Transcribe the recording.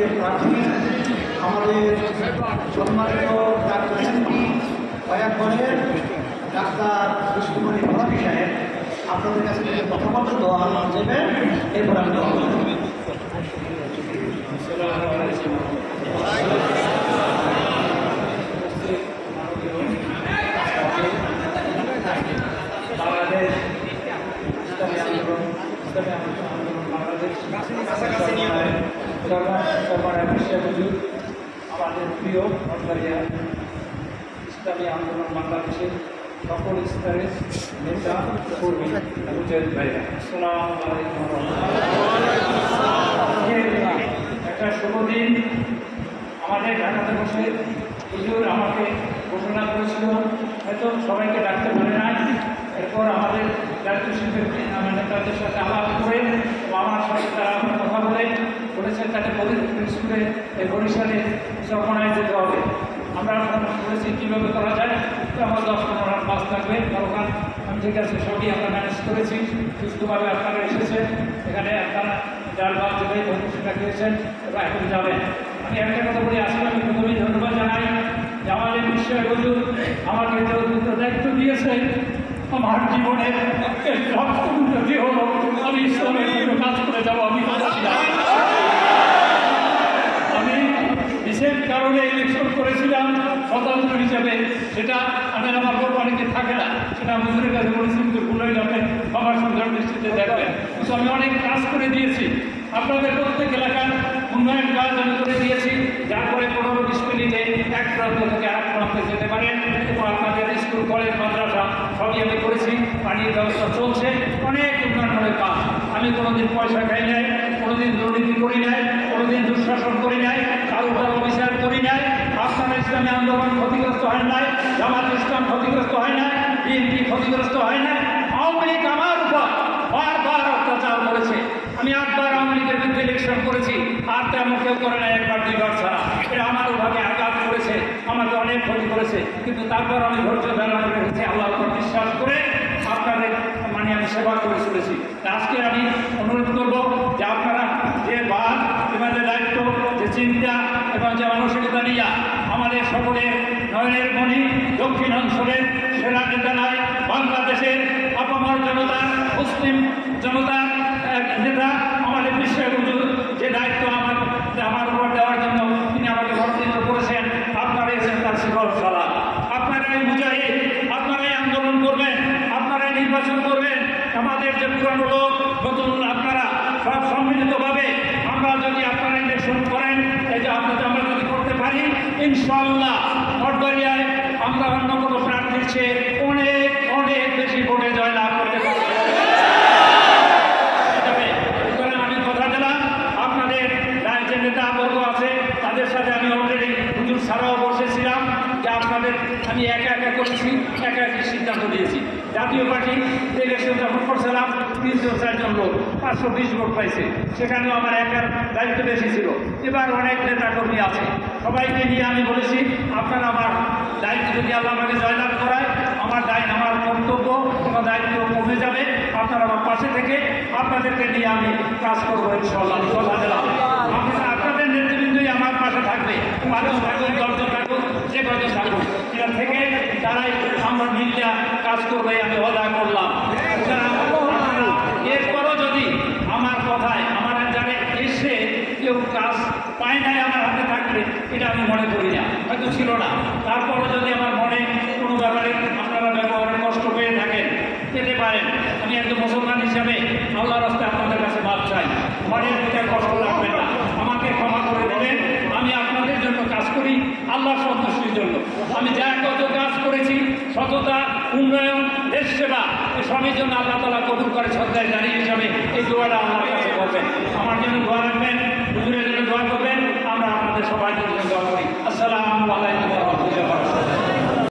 আমাদের প্রার্থী আমাদের সম্মানিত ডাক্তার এমপি কয়েকবারের ডাক্তার বিষ্ণুমণি ভারতী সাহেব আপনাদের কাছে থেকে প্রথমত দোয়া দেবেন, এরপর আমি দোয়া করব। বাংলাদেশ কাছাকাছি নিয়ে আমাদের প্রিয় সরকারিয়া ইসলামী আন্দোলন বাংলাদেশের সকল স্তরের নেতা কর্মী মুজাহিদ ভাইরা, আসসালামু আলাইকুম। একটা শুভ দিন। আমাদের ঢাকাতে বসে হুজুর আমাকে ঘোষণা করেছিল, হয়তো সবাইকে ডাকতে পারে নাই। এরপর আমাদের দায়িত্বশীলের নেতাদের সাথে আলাপ করে আমার সাথে তারা কথা বলেছে তাকে স্কুলে বরিশালে চরমনায় যেতে হবে। আমরা বলেছি কীভাবে করা যায়, তো আমার 10-15 বাস লাগবে দরকার। আমি ঠিক আছে, সবই আমরা ম্যানেজ করেছি। সুস্থভাবে আপনারা এসেছেন, এখানে আপনারা যার বাস যেটাই সেটা খেয়েছেন এবার এখন যাবেন। আমি একটা কথা বলি, আসলে আমি প্রথমেই ধন্যবাদ জানাই যে আমাদের বিশ্বের হুজুর আমাকে যে অদ্ভুত দায়িত্ব দিয়েছে। আমার জীবনের উন্নতি হলো, আমি ইসলামের জন্য কাজ করে যাবো। আমি বিশেষ কারণে ইলেকশন করেছিলাম স্বতন্ত্র হিসেবে, সেটা আমার বলবো অনেকে থাকে না, সেটা হুজুরের কাছে বলেছি কিন্তু ভুলে যাবেন, আমার সুন্দর দৃষ্টিতে দেখবেন। কিন্তু আমি অনেক কাজ করে দিয়েছি, আপনাদের প্রত্যেক এলাকার উন্নয়ন কাজ আমি করে দিয়েছি, যার পরে 15-20 মিনিটে এক প্রান্ত থেকে আরেক প্রান্তে যেতে পারেন। এবং আপনাদের স্কুল কলেজ মাদ্রাসা সবই আমি করেছি, পানির ব্যবস্থা চলছে, অনেক উন্নয়নের কাজ। আমি কোনোদিন পয়সা খাই নাই, কোনোদিন দুর্নীতি করি নাই, কোনোদিন দুঃশাসন করি নাই, কারোর বিচার করি নাই। আপনারা ইসলামী আন্দোলন ক্ষতিগ্রস্ত হয় নাই, জামাত ইসলাম ক্ষতিগ্রস্ত হয় নাই, বিএনপি ক্ষতিগ্রস্ত হয় নাই। আওয়ামী লীগ আমার উপর বারবার অত্যাচার করেছে। আমি 8 বার আওয়ামী লীগের বিরুদ্ধে ইলেকশন করেছি, আর তেমন কেউ করে নাই, 1-2 বার ছাড়া। এটা আমার ভাবে আঘাত করেছে, আমাকে অনেক ক্ষতি করেছে, কিন্তু তারপর আমি ধৈর্য ধারণ করে রেখেছি, আল্লাহর উপর বিশ্বাস করে আপনাদের আমি সেবা করে চলেছি। আজকে আমি অনুরোধ করব যে আপনারা যে বাদ এবারে দায়িত্ব, যে চিন্তা এবং যে মানসিকতা নিয়ে আমাদের সকলের নয়নের মণি দক্ষিণ অঞ্চলের সেরা নেতা নয়, বাংলাদেশের আপামর জনতা, মুসলিম জনতার নেতা আমাদের বিশ্বের হুজুর যে দায়িত্ব আমার উপর দেওয়ার জন্য তিনি আমাকে বর্ধিত করেছেন। আপনারা এসেছেন তার শিকল সালা, আপনারাই মুজাহিদ, আপনারাই আন্দোলন করবেন, আপনারাই নির্বাচন করবেন। আমাদের যে পুরানো লোক নতুন আপনারা সব সম্মিলিতভাবে আমরা যদি আপনারা ইলেকশন করেন, এই যে আমরা যদি করতে পারি, ইনশাআল্লাহ মঠবাড়িয়ায় আমরা অন্য কোনো প্রার্থীর চেয়ে অনেক অনেক বেশি ভোটে জয়লাভ করতে পারব। আমি কথা দিলাম, আপনাদের যে নেতাবর্গ আছে তাদের সাথে আমি অলরেডি হুজুর ছাড়াও বসেছিলাম যে আপনাদের আমি একা একা করেছি, একা একই সিদ্ধান্ত দিয়েছি। জাতীয় পার্টি ইলেকশন যখন করছিলাম 3-4 লোক 520 ভোট পাইছে, সেখানেও আমার একার দায়িত্ব বেশি ছিল। এবার অনেক নেতাকর্মী আছে, সবাইকে নিয়ে আমি বলেছি আপনারা আমার দায়িত্ব যদি আল্লাহ আমাকে জয়লাভ করায়, আমার কর্তব্য এবং দায়িত্ব কমে যাবে। আপনারা আমার পাশে থেকে আপনাদেরকে নিয়ে আমি কাজ করবো ইনশাআল্লাহ। কথা দিলাম, আপনাদের নেতৃবৃন্দই আমার পাশে থাকবে, 5 থাকুক 10 থাকুক যে কজন থাকুক, সেটা থেকে তারাই আমরা মিললে কাজ করবে, আমি ওয়াদা করলাম। এরপরও যদি আমার কথায় আমার জানে এসে কেউ কাজ পায় নাই আমার হাতে থাকবে, এটা আমি মনে করি না, হয়তো ছিল না। তারপরও যদি আমার মনে কোনো ব্যাপারে আপনারা ব্যবহারে কষ্ট পেয়ে থাকেন, পেতে পারেন, আমি একজন মুসলমান হিসাবে আল্লাহর রাস্তায় আপনাদের কাছে মাপ চাই। মনের ভিতরে কষ্ট রাখবেন না, আমাকে ক্ষমা করে দেবেন। আমি আপনাদের জন্য কাজ করি, আল্লাহর সন্তুষ্টির জন্য। আমি যা কত কাজ করেছি, সততা, উন্নয়ন, দেশ সেবা, এই সবের জন্য আল্লাহ তাআলা কবুল করে শ্রদ্ধার জারি হিসাবে এই দোয়াটা আল্লাহর কাছে করবেন। আমার জন্য দোয়া রাখবেন, হুজুরের জন্য দোয়া করবেন, আমরা আপনাদের সবার জন্য দোয়া করি। আসসালামু আলাইকুম।